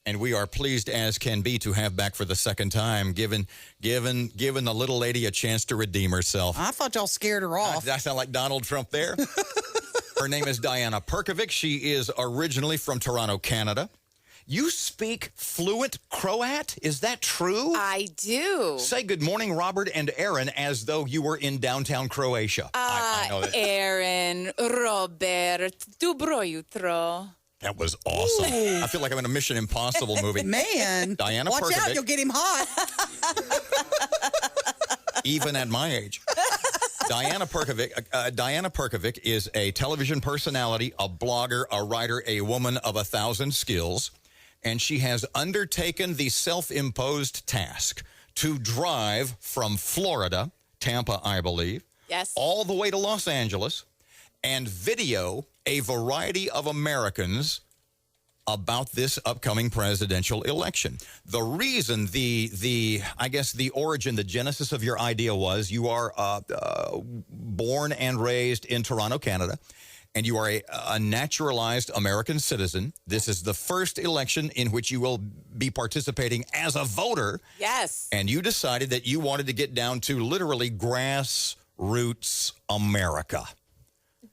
And we are pleased as can be to have back for the second time, giving the little lady a chance to redeem herself. I thought y'all scared her off. Did I sound like Donald Trump there? Her name is Diana Perkovic. She is originally from Toronto, Canada. You speak fluent Croat? Is that true? I do. Say good morning, Robert and Erin, as though you were in downtown Croatia. I know that. Erin, Robert, dobro jutro. That was awesome. I feel like I'm in a Mission Impossible movie. Man, Diana watch Perkovic. out, you'll get him hot. Even at my age. Diana Perkovic is a television personality, a blogger, a writer, a woman of 1,000 skills, and she has undertaken the self-imposed task to drive from Florida, Tampa, I believe, Yes. all the way to Los Angeles and video a variety of Americans about this upcoming presidential election. The reason, I guess the origin, the genesis of your idea was you are born and raised in Toronto, Canada, and you are a naturalized American citizen. This is the first election in which you will be participating as a voter. Yes. And you decided that you wanted to get down to literally grassroots America.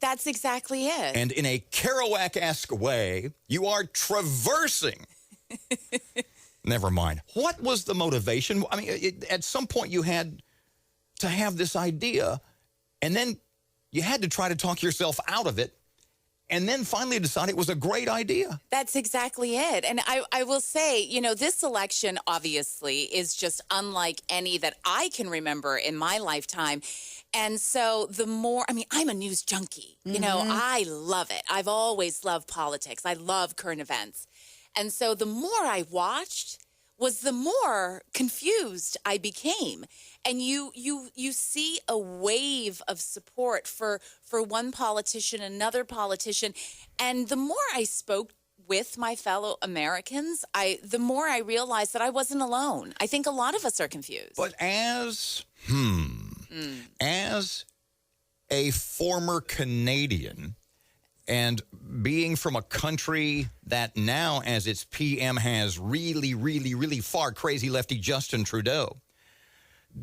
That's exactly it. And in a Kerouac-esque way, you are traversing. Never mind. What was the motivation? I mean, at some point you had to have this idea, and then you had to try to talk yourself out of it, and then finally decide it was a great idea. That's exactly it. And I will say, this election obviously is just unlike any that I can remember in my lifetime. And so I'm a news junkie. I love it. I've always loved politics. I love current events. And so the more I watched was the more confused I became. And you see a wave of support for one politician, another politician. And the more I spoke with my fellow Americans, the more I realized that I wasn't alone. I think a lot of us are confused. But as a former Canadian and being from a country that now, as its PM, has really, really, really far crazy lefty Justin Trudeau,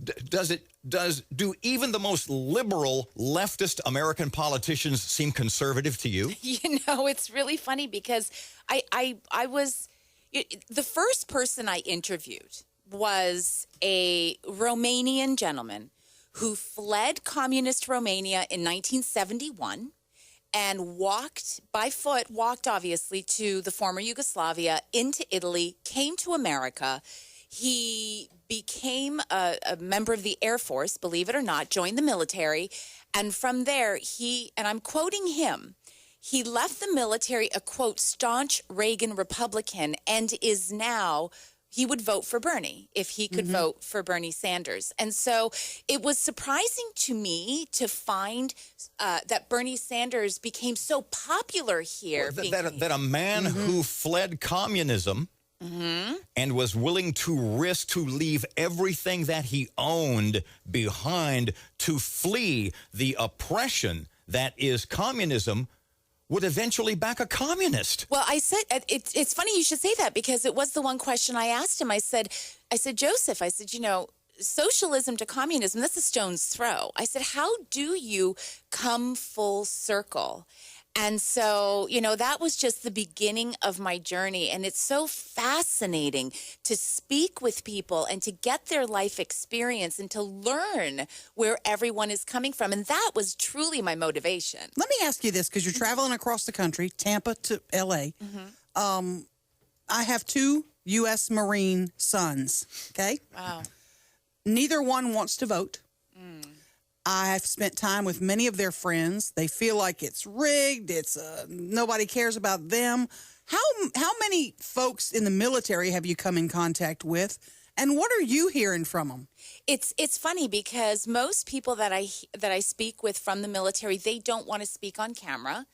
do even the most liberal leftist American politicians seem conservative to you? It's really funny because I was the first person I interviewed was a Romanian gentleman who fled communist Romania in 1971 and walked obviously to the former Yugoslavia, into Italy, came to America. He became a member of the Air Force, believe it or not, joined the military. And from there, and I'm quoting him, he left the military a, quote, staunch Reagan Republican, and is now, he would vote for Bernie if he could vote for Bernie Sanders. And so it was surprising to me to find that Bernie Sanders became so popular here. That a man who fled communism and was willing to leave everything that he owned behind to flee the oppression that is communism would eventually back a communist. Well, I said, it's funny you should say that, because it was the one question I asked him. I said, Joseph, socialism to communism, that's a stone's throw. I said, how do you come full circle? And so, that was just the beginning of my journey. And it's so fascinating to speak with people and to get their life experience and to learn where everyone is coming from. And that was truly my motivation. Let me ask you this, because you're traveling across the country, Tampa to L.A. I have 2 U.S. Marine sons, okay? Wow. Neither one wants to vote. I've spent time with many of their friends. They feel like it's rigged. It's nobody cares about them. How many folks in the military have you come in contact with, and what are you hearing from them? It's funny because most people that I speak with from the military, they don't want to speak on camera.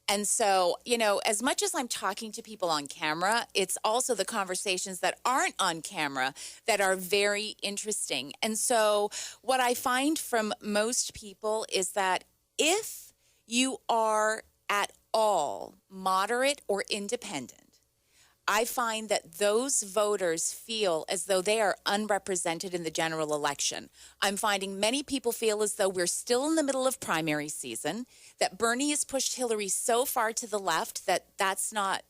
And so, as much as I'm talking to people on camera, it's also the conversations that aren't on camera that are very interesting. And so what I find from most people is that if you are at all moderate or independent, I find that those voters feel as though they are unrepresented in the general election. I'm finding many people feel as though we're still in the middle of primary season, that Bernie has pushed Hillary so far to the left that that's not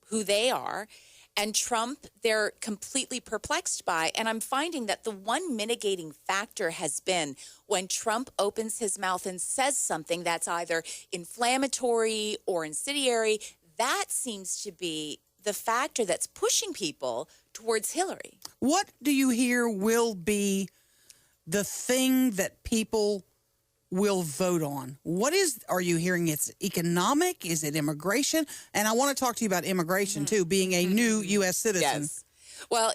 who they are. And Trump, they're completely perplexed by. And I'm finding that the one mitigating factor has been when Trump opens his mouth and says something that's either inflammatory or incendiary, that seems to be the factor that's pushing people towards Hillary. What do you hear will be the thing that people will vote on? Are you hearing it's economic? Is it immigration? And I want to talk to you about immigration too, being a new U.S. citizen. Yes. Well,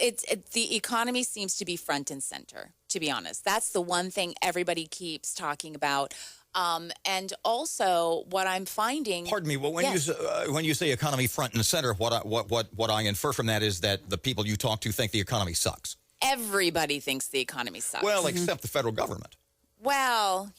the economy seems to be front and center, to be honest. That's the one thing everybody keeps talking about. And also what I'm finding. Pardon me. Well, when you say economy front and center, what I infer from that is that the people you talk to think the economy sucks. Everybody thinks the economy sucks. Well, except the federal government. Well,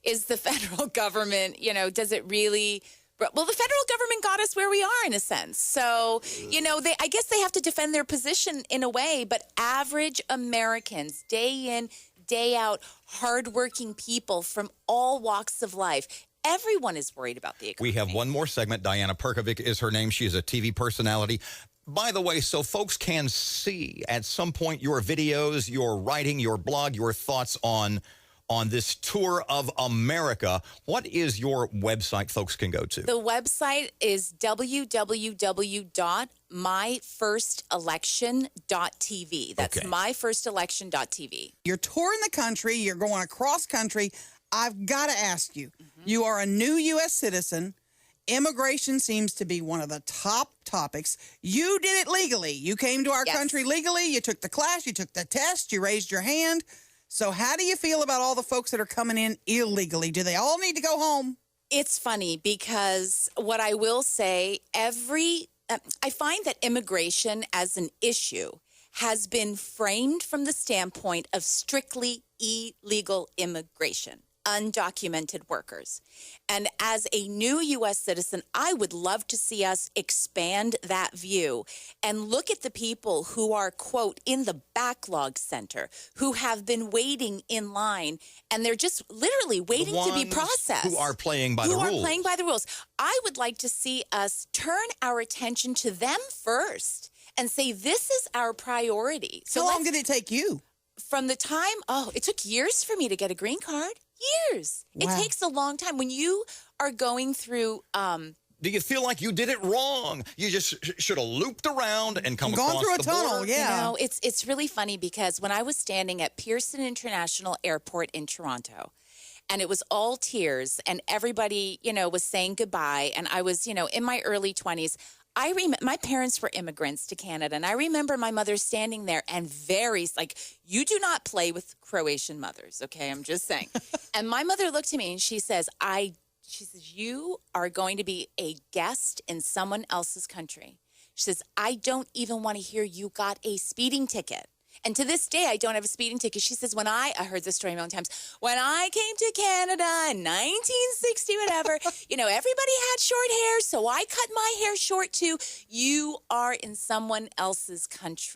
is the federal government, does it really? Well, the federal government got us where we are in a sense. So, I guess they have to defend their position in a way. But average Americans, day in, day out, hardworking people from all walks of life, everyone is worried about the economy. We have one more segment. Diana Perkovic is her name. She is a TV personality. By the way, so folks can see at some point your videos, your writing, your blog, your thoughts on this tour of America. What is your website folks can go to? The website is www.myfirstelection.tv. That's Okay. myfirstelection.tv. You're touring the country. You're going across country. I've got to ask you, you are a new U.S. citizen. Immigration seems to be one of the top topics. You did it legally. You came to our country legally. You took the class. You took the test. You raised your hand. So how do you feel about all the folks that are coming in illegally? Do they all need to go home? It's funny because what I will say, I find that immigration as an issue has been framed from the standpoint of strictly illegal immigration, undocumented workers. And as a new U.S. citizen, I would love to see us expand that view and look at the people who are, quote, in the backlog center, who have been waiting in line, and they're just literally waiting to be processed. Who are playing by the rules. Who are playing by the rules. I would like to see us turn our attention to them first and say, this is our priority. So how long did it take you? From the time, it took years for me to get a green card. Years. Wow. It takes a long time. When you are going through... do you feel like you did it wrong? You just should have looped around and come across through a the tunnel, border? yeah. It's really funny because when I was standing at Pearson International Airport in Toronto, and it was all tears, and everybody, was saying goodbye, and I was, in my early 20s, my parents were immigrants to Canada, and I remember my mother standing there and you do not play with Croatian mothers, okay? I'm just saying. And my mother looked at me and she says, you are going to be a guest in someone else's country. She says, I don't even want to hear you got a speeding ticket. And to this day, I don't have a speeding ticket. She says, I heard this story a million times. When I came to Canada in 1960, whatever, everybody had short hair, so I cut my hair short too. You are in someone else's country.